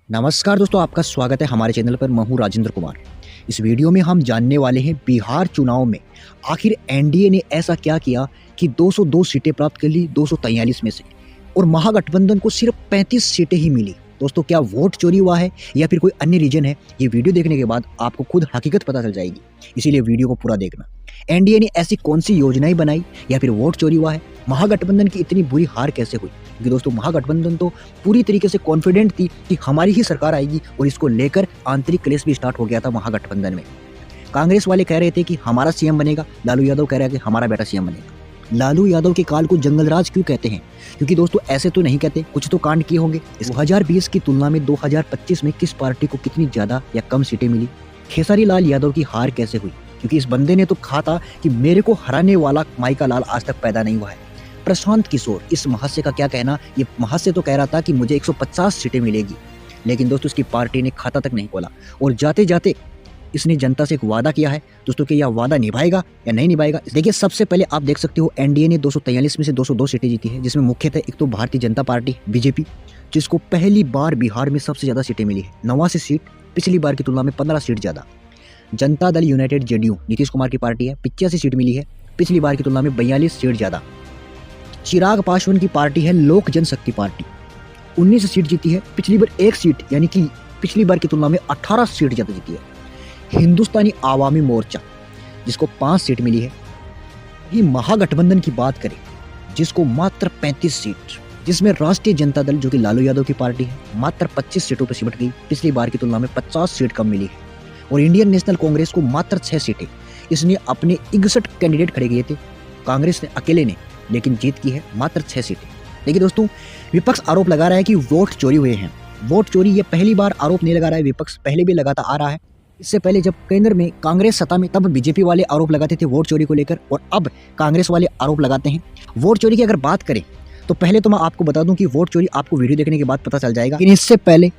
नमस्कार दोस्तों, आपका स्वागत है हमारे चैनल पर। मैं हूं राजेंद्र कुमार। इस वीडियो में हम जानने वाले हैं बिहार चुनाव में आखिर एनडीए ने ऐसा क्या किया कि 202 सीटें प्राप्त कर ली 243 में से, और महागठबंधन को सिर्फ 35 सीटें ही मिली। दोस्तों, क्या वोट चोरी हुआ है या फिर कोई अन्य रीजन है? ये वीडियो देखने के बाद आपको खुद हकीकत पता चल जाएगी, इसीलिए वीडियो को पूरा देखना। एनडीए ने ऐसी कौन सी योजनाएं बनाई या फिर वोट चोरी हुआ है? महागठबंधन की इतनी बुरी हार कैसे हुई? क्योंकि दोस्तों, महागठबंधन तो पूरी तरीके से कॉन्फिडेंट थी कि हमारी ही सरकार आएगी, और इसको लेकर आंतरिक क्लेश भी स्टार्ट हो गया था महागठबंधन में। कांग्रेस वाले कह रहे थे कि हमारा सीएम बनेगा, लालू यादव कह रहा है कि हमारा बेटा सीएम बनेगा। लालू यादव के काल को जंगलराज क्यों कहते हैं? क्योंकि दोस्तों, ऐसे तो नहीं कहते, कुछ तो कांड किए होंगे। 2020 की तुलना में 2025 में किस पार्टी को कितनी ज्यादा या कम सीटें मिली? खेसारी लाल यादव की हार कैसे हुई? क्योंकि इस बंदे ने तो कहा था कि मेरे को हराने वाला माइका लाल आज तक पैदा नहीं हुआ है। प्रशांत किशोर, इस महाशय का क्या कहना? ये महाशय तो कह रहा था कि मुझे 150 सीटें मिलेगी, लेकिन दोस्तों इसकी पार्टी ने खाता तक नहीं खोला, और जाते जाते इसने जनता से एक वादा किया है। दोस्तों, कि यह वादा निभाएगा या नहीं निभाएगा? देखिए, सबसे पहले आप देख सकते हो एनडीए ने 243 में से 202 सीटें जीती है, जिसमें मुख्यतः एक तो भारतीय जनता पार्टी बीजेपी, जिसको पहली बार बिहार में सबसे ज्यादा सीटें मिली है, 89 सीट, पिछली बार की तुलना में 15 सीट ज्यादा। जनता दल यूनाइटेड जेडीयू, नीतीश कुमार की पार्टी है, 85 सीट मिली है, पिछली बार की तुलना में 42 सीट ज्यादा। चिराग पासवान की पार्टी है लोक जनशक्ति पार्टी, 19 सीट जीती है, पिछली बार 1 सीट, यानी कि पिछली बार की तुलना में 18 सीट ज्यादा जीती है। हिंदुस्तानी आवामी मोर्चा, जिसको 5 सीट मिली है। ये महागठबंधन की बात करें, जिसको मात्र 35 सीट, जिसमें राष्ट्रीय जनता दल, जो कि लालू यादव की पार्टी है, मात्र 25 सीटों पर सिमट गई, पिछली बार की तुलना में 50 सीट कम मिली है। और इंडियन नेशनल कांग्रेस को मात्र 6 सीटें, इसने अपने 61 कैंडिडेट खड़े किए थे, कांग्रेस ने अकेले ने, लेकिन जीत की है मात्र 6 सीटें। देखिए दोस्तों, विपक्ष आरोप लगा रहा है कि वोट चोरी हुए हैं। वोट चोरी ये पहली बार आरोप नहीं लगा रहा है, विपक्ष पहले भी लगाता आ रहा है। इससे पहले जब केंद्र में कांग्रेस सत्ता में, तब बीजेपी वाले आरोप लगाते थे वोट चोरी को लेकर, और अब कांग्रेस वाले आरोप लगाते हैं। वोट चोरी की अगर बात करें तो पहले तो मैं आपको बता दूं कि वोट चोरी आपको वीडियो देखने के बाद पता चल जाएगा, लेकिन इससे पहले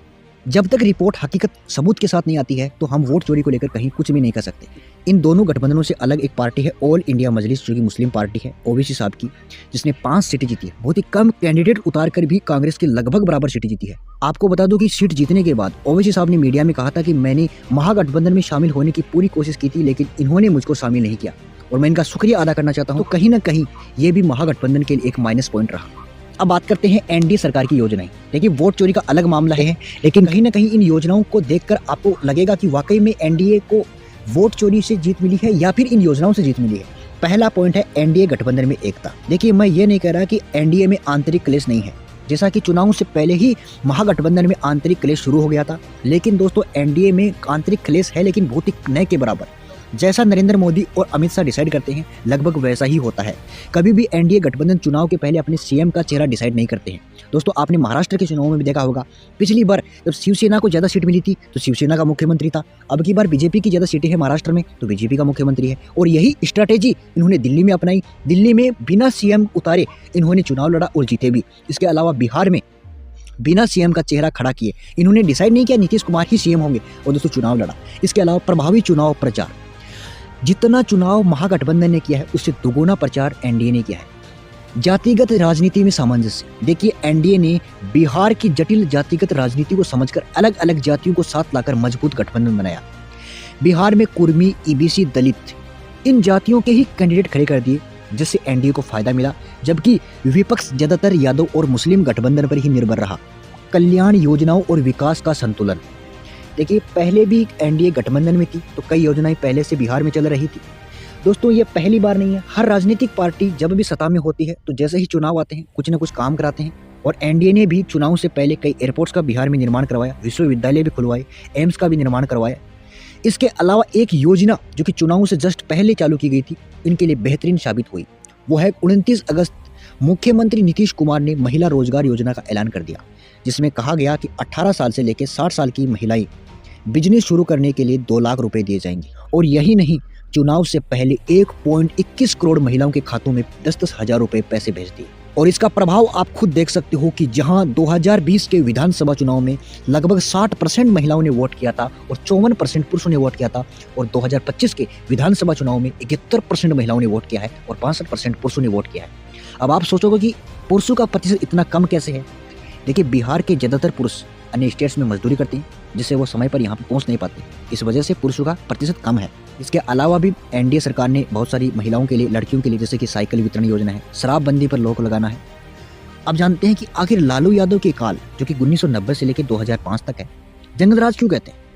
जब तक रिपोर्ट हकीकत सबूत के साथ नहीं आती है, तो हम वोट चोरी को लेकर कहीं कुछ भी नहीं कर सकते। इन दोनों गठबंधनों से अलग एक पार्टी है ऑल इंडिया मजलिस, जो कि मुस्लिम पार्टी है, ओवैसी साहब की, जिसने 5 सीटें जीती है। बहुत ही कम कैंडिडेट उतार कर भी कांग्रेस के लगभग बराबर सीटें जीती है। आपको बता दूं कि सीट जीतने के बाद ओवैसी साहब ने मीडिया में कहा था कि मैंने महागठबंधन में शामिल होने की पूरी कोशिश की थी, लेकिन इन्होंने मुझको शामिल नहीं किया, और मैं इनका शुक्रिया अदा करना चाहता हूँ। तो कहीं ना कहीं ये भी महागठबंधन के लिए एक माइनस पॉइंट रहा। अब बात करते हैं एनडीए सरकार की योजनाएं। देखिए, वोट चोरी का अलग मामला है, लेकिन कहीं ना कहीं इन योजनाओं को देखकर आपको लगेगा कि वाकई में एनडीए को वोट चोरी से जीत मिली है या फिर इन योजनाओं से जीत मिली है। पहला पॉइंट है एनडीए गठबंधन में एकता। देखिए, मैं ये नहीं कह रहा कि एनडीए में आंतरिक क्लेश नहीं है, जैसा कि चुनाव से पहले ही महागठबंधन में आंतरिक क्लेश शुरू हो गया था। लेकिन दोस्तों, एनडीए में आंतरिक क्लेश है, लेकिन बहुत ही न के बराबर। जैसा नरेंद्र मोदी और अमित शाह डिसाइड करते हैं, लगभग वैसा ही होता है। कभी भी एनडीए गठबंधन चुनाव के पहले अपने सीएम का चेहरा डिसाइड नहीं करते हैं। दोस्तों, आपने महाराष्ट्र के चुनाव में भी देखा होगा, पिछली बार जब शिवसेना को ज्यादा सीट मिली थी तो शिवसेना का मुख्यमंत्री था। अब की बार बीजेपी की ज्यादा सीटें हैं महाराष्ट्र में, तो बीजेपी का मुख्यमंत्री है। और यही स्ट्रैटेजी इन्होंने दिल्ली में अपनाई। दिल्ली में बिना सीएम उतारे इन्होंने चुनाव लड़ा और जीते भी। इसके अलावा बिहार में बिना सीएम का चेहरा खड़ा किए इन्होंने डिसाइड नहीं किया नीतीश कुमार ही सीएम होंगे, और दोस्तों चुनाव लड़ा। इसके अलावा प्रभावी चुनाव प्रचार, जितना चुनाव महागठबंधन ने किया है उससे दोगुना प्रचार एनडीए ने किया है। जातिगत राजनीति में सामंजस्य। देखिए, एनडीए ने बिहार की जटिल जातिगत राजनीति को समझकर अलग अलग जातियों को साथ लाकर मजबूत गठबंधन बनाया। बिहार में कुर्मी, ईबीसी, दलित, इन जातियों के ही कैंडिडेट खड़े कर दिए, जिससे एनडीए को फायदा मिला, जबकि विपक्ष ज्यादातर यादव और मुस्लिम गठबंधन पर ही निर्भर रहा। कल्याण योजनाओं और विकास का संतुलन। देखिए, पहले भी एनडीए गठबंधन में थी तो कई योजनाएं पहले से बिहार में चल रही थी। दोस्तों, ये पहली बार नहीं है। हर राजनीतिक पार्टी जब भी सत्ता में होती है तो जैसे ही चुनाव आते हैं कुछ ना कुछ काम कराते हैं, और एनडीए ने भी चुनाव से पहले कई एयरपोर्ट्स का बिहार में निर्माण करवाया, विश्वविद्यालय भी खुलवाए, एम्स का भी निर्माण करवाया। इसके अलावा एक योजना जो कि चुनाव से जस्ट पहले चालू की गई थी, इनके लिए बेहतरीन साबित हुई, वो है 29 अगस्त मुख्यमंत्री नीतीश कुमार ने महिला रोजगार योजना का ऐलान कर दिया, जिसमें कहा गया कि 18 साल से लेकर 60 साल की महिलाएं बिजनेस शुरू करने के लिए 2 लाख रुपए दिए जाएंगे। और यही नहीं, चुनाव से पहले 1.21 करोड़ महिलाओं के खातों में 10-10 हजार रुपए पैसे भेज दिए। और इसका प्रभाव आप खुद देख सकते हो कि जहां 2020 के विधानसभा चुनाव में लगभग 60% महिलाओं ने वोट किया था और 54% पुरुषों ने वोट किया था, और 2025 के विधानसभा चुनाव में 71% महिलाओं ने वोट किया है और 65% पुरुषों ने वोट किया है। अब आप सोचोगे कि पुरुषों का प्रतिशत इतना कम कैसे है? देखिए, बिहार के ज्यादातर पुरुष अन्य स्टेट्स में मजदूरी करते हैं, जिससे वो समय पर यहाँ पर पहुँच नहीं पाते। इस वजह से पुरुषों का प्रतिशत कम है। इसके अलावा भी एनडीए सरकार ने बहुत सारी महिलाओं के लिए, लड़कियों के लिए, जैसे कि साइकिल वितरण योजना है, शराबबंदी पर रोक लगाना है। अब जानते हैं कि आखिर लालू यादव के काल, जो कि 1990 से लेकर 2005 तक है, जंगल राज क्यों कहते हैं।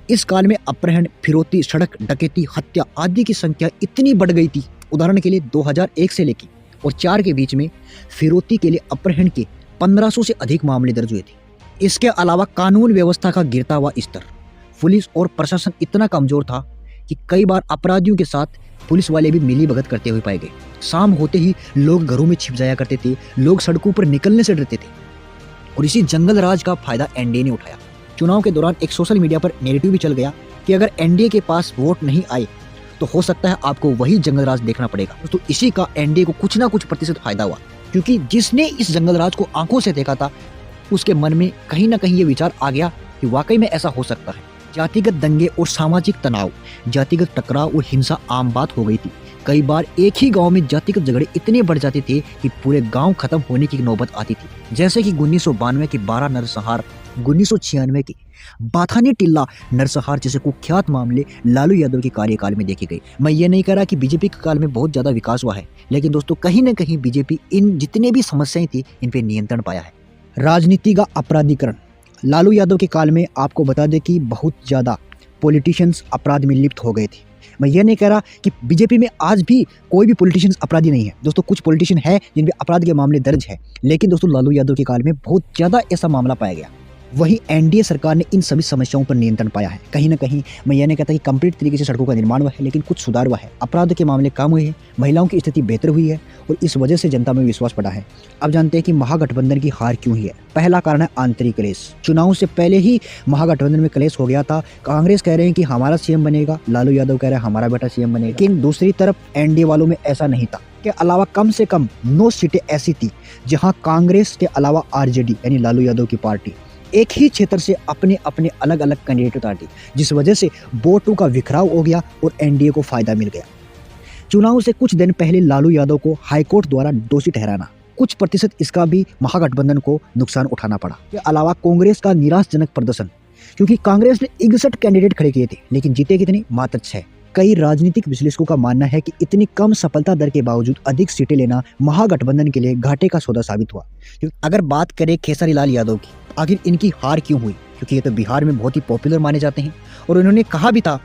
इस काल में अपहरण, फिरौती, सड़क डकैती, हत्या आदि की संख्या इतनी बढ़ गई थी। उदाहरण के लिए 2001 से लेकर और 4 के बीच में फिरौती के लिए अपहरण के 1500 से अधिक मामले दर्ज हुए थे। इसके अलावा कानून व्यवस्था का गिरता हुआ स्तर, पुलिस और प्रशासन इतना कमजोर था कि कई बार अपराधियों के साथ पुलिस वाले भी मिलीभगत करते हुए पाए गए। शाम होते ही लोग घरों में छिप जाया करते थे, लोग सड़कों पर निकलने से डरते थे। और इसी जंगल राज का फायदा एनडीए ने उठाया। चुनाव के दौरान एक सोशल मीडिया पर नैरेटिव भी चल गया कि अगर एनडीए के पास वोट नहीं आए तो हो सकता है आपको वही जंगल राज देखना पड़ेगा। तो इसी का एनडीए को कुछ ना कुछ प्रतिशत फायदा हुआ, क्योंकि जिसने इस जंगल राज को आंखों से देखा था उसके मन में कहीं ना कहीं ये विचार आ गया कि वाकई में ऐसा हो सकता है। जातिगत दंगे और सामाजिक तनाव, जातिगत टकराव और हिंसा आम बात हो गई थी। कई बार एक ही गांव में जातिगत झगड़े इतने बढ़ जाते थे कि पूरे गांव खत्म होने की नौबत आती थी। जैसे कि 1992 की 12 नरसंहार, 1996 की बाथानी टिल्ला नरसंहार जैसे कुख्यात मामले लालू यादव के कार्यकाल में देखे गए। मैं ये नहीं कह रहा कि बीजेपी के काल में बहुत ज्यादा विकास हुआ है, लेकिन दोस्तों कहीं ना कहीं बीजेपी इन जितने भी समस्याएं थी इन पे नियंत्रण पाया है। राजनीति का अपराधीकरण, लालू यादव के काल में आपको बता दें कि बहुत ज़्यादा पॉलिटिशियंस अपराध में लिप्त हो गए थे। मैं ये नहीं कह रहा कि बीजेपी में आज भी कोई भी पॉलिटिशियंस अपराधी नहीं है। दोस्तों कुछ पॉलिटिशियन है जिन पे अपराध के मामले दर्ज है, लेकिन दोस्तों लालू यादव के काल में बहुत ज़्यादा ऐसा मामला पाया गया। वहीं एनडीए सरकार ने इन सभी समस्याओं पर नियंत्रण पाया है। कहीं ना कहीं मैं ये नहीं कहता कि कंप्लीट तरीके से सड़कों का निर्माण हुआ है, लेकिन कुछ सुधार हुआ है। अपराध के मामले कम हुए हैं, महिलाओं की स्थिति बेहतर हुई है और इस वजह से जनता में विश्वास बढ़ा है। अब जानते हैं कि महागठबंधन की हार क्यों हुई है। पहला कारण है आंतरिक क्लेश। चुनाव से पहले ही महागठबंधन में क्लेश हो गया था। कांग्रेस कह रहे हैं कि हमारा सीएम बनेगा, लालू यादव कह रहे हैं हमारा बेटा सीएम बनेगा, लेकिन दूसरी तरफ एनडीए वालों में ऐसा नहीं था। के अलावा कम से कम 9 सीटें ऐसी थी जहां कांग्रेस के अलावा आरजेडी यानी लालू यादव की पार्टी एक ही क्षेत्र से अपने अपने अलग अलग कैंडिडेट उतारती, जिस वजह से वोटों का बिखराव हो गया और एनडीए को फायदा मिल गया। चुनाव से कुछ दिन पहले लालू यादव को हाईकोर्ट द्वारा दोषी ठहराना, कुछ प्रतिशत इसका भी महागठबंधन को नुकसान उठाना पड़ा। इसके अलावा कांग्रेस का निराशाजनक प्रदर्शन, क्योंकि कांग्रेस ने 61 कैंडिडेट खड़े किए थे लेकिन जीते कितने, मात्र 6। कई राजनीतिक विश्लेषकों का मानना है कि इतनी कम सफलता दर के बावजूद अधिक सीटें लेना महागठबंधन के लिए घाटे का सौदा साबित हुआ। अगर बात करें खेसारी लाल यादव की, आखिर इनकी हार क्यों हुई, क्योंकि ये तो बिहार में बहुत ही पॉपुलर माने जाते हैं और उन्होंने कहा भी था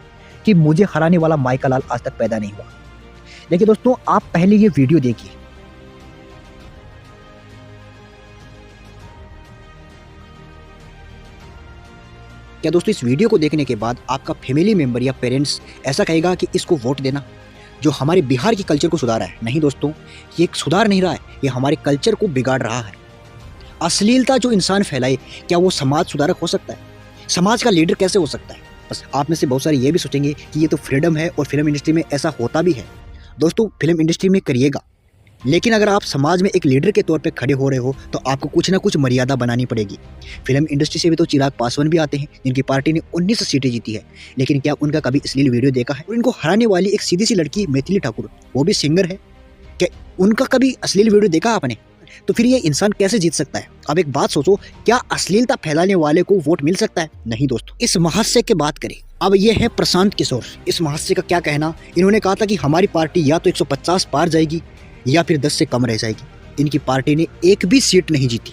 कि मुझे हराने वाला माइका लाल आज तक पैदा नहीं हुआ। लेकिन दोस्तों आप पहले ये वीडियो देखिए। क्या दोस्तों इस वीडियो को देखने के बाद आपका फैमिली मेंबर या पेरेंट्स ऐसा कहेगा कि इसको वोट देना जो हमारे बिहार की कल्चर को सुधारा है? नहीं दोस्तों, ये एक सुधार नहीं रहा है, ये हमारे कल्चर को बिगाड़ रहा है। अश्लीलता जो इंसान फैलाए, क्या वो समाज सुधारक हो सकता है? समाज का लीडर कैसे हो सकता है? बस आप में से बहुत सारे ये भी सोचेंगे कि ये तो फ्रीडम है और फिल्म इंडस्ट्री में ऐसा होता भी है। दोस्तों फिल्म इंडस्ट्री में करिएगा, लेकिन अगर आप समाज में एक लीडर के तौर पे खड़े हो रहे हो तो आपको कुछ ना कुछ मर्यादा बनानी पड़ेगी। फिल्म इंडस्ट्री से भी तो चिराग पासवान भी आते हैं जिनकी पार्टी ने 19 सीटें जीती है, लेकिन क्या उनका कभी अश्लील वीडियो देखा है? और इनको हराने वाली एक सीधी सी लड़की मैथिली ठाकुर, वो भी सिंगर है, क्या उनका कभी अश्लील वीडियो देखा आपने? तो फिर ये इंसान कैसे जीत सकता है? अब एक बात सोचो, क्या अश्लीलता फैलाने वाले को वोट मिल सकता है? नहीं दोस्तों। इस महाशय की बात करें, अब ये है प्रशांत किशोर। इस महाशय का क्या कहना, इन्होंने कहा था कि हमारी पार्टी या तो 150 पार जाएगी या फिर 10 से कम रह जाएगी। इनकी पार्टी ने एक भी सीट नहीं जीती।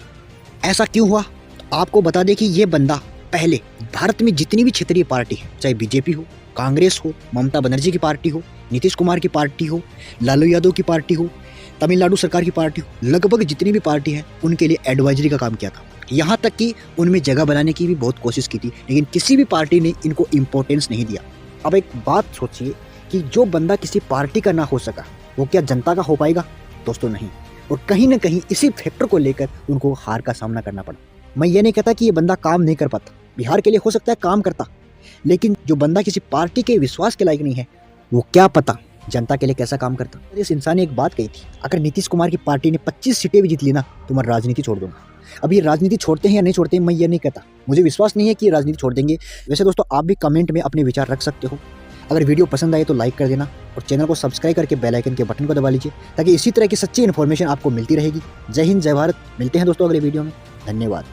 ऐसा क्यों हुआ? तो आपको बता दें कि ये बंदा पहले भारत में जितनी भी क्षेत्रीय पार्टी है, चाहे बीजेपी हो, कांग्रेस हो, ममता बनर्जी की पार्टी हो, नीतीश कुमार की पार्टी हो, लालू यादव की पार्टी हो, तमिलनाडु सरकार की पार्टी हो, लगभग जितनी भी पार्टी है उनके लिए एडवाइजरी का काम किया था। यहाँ तक कि उनमें जगह बनाने की भी बहुत कोशिश की थी, लेकिन किसी भी पार्टी ने इनको इम्पोर्टेंस नहीं दिया। अब एक बात सोचिए कि जो बंदा किसी पार्टी का ना हो सका वो क्या जनता का हो पाएगा? दोस्तों नहीं। और कहीं ना कहीं इसी फैक्टर को लेकर उनको हार का सामना करना पड़ा। मैं ये नहीं कहता कि ये बंदा काम नहीं कर पाता, बिहार के लिए हो सकता है काम करता, लेकिन जो बंदा किसी पार्टी के विश्वास के लायक नहीं है वो क्या पता जनता के लिए कैसा काम करता। इस इंसान ने एक बात कही थी, अगर नीतीश कुमार की पार्टी ने 25 सीटें भी जीत ली ना तो मैं राजनीति छोड़ दूंगा। अब ये राजनीति छोड़ते हैं या नहीं छोड़ते हैं मैं ये नहीं कहता, मुझे विश्वास नहीं है कि ये राजनीति छोड़ देंगे। वैसे दोस्तों आप भी कमेंट में अपने विचार रख सकते हो। अगर वीडियो पसंद आए तो लाइक कर देना और चैनल को सब्सक्राइब करके बेल आइकन के बटन को दबा लीजिए ताकि इसी तरह की सच्ची इन्फॉर्मेशन आपको मिलती रहेगी। जय हिंद, जय भारत। मिलते हैं दोस्तों अगले वीडियो में। धन्यवाद।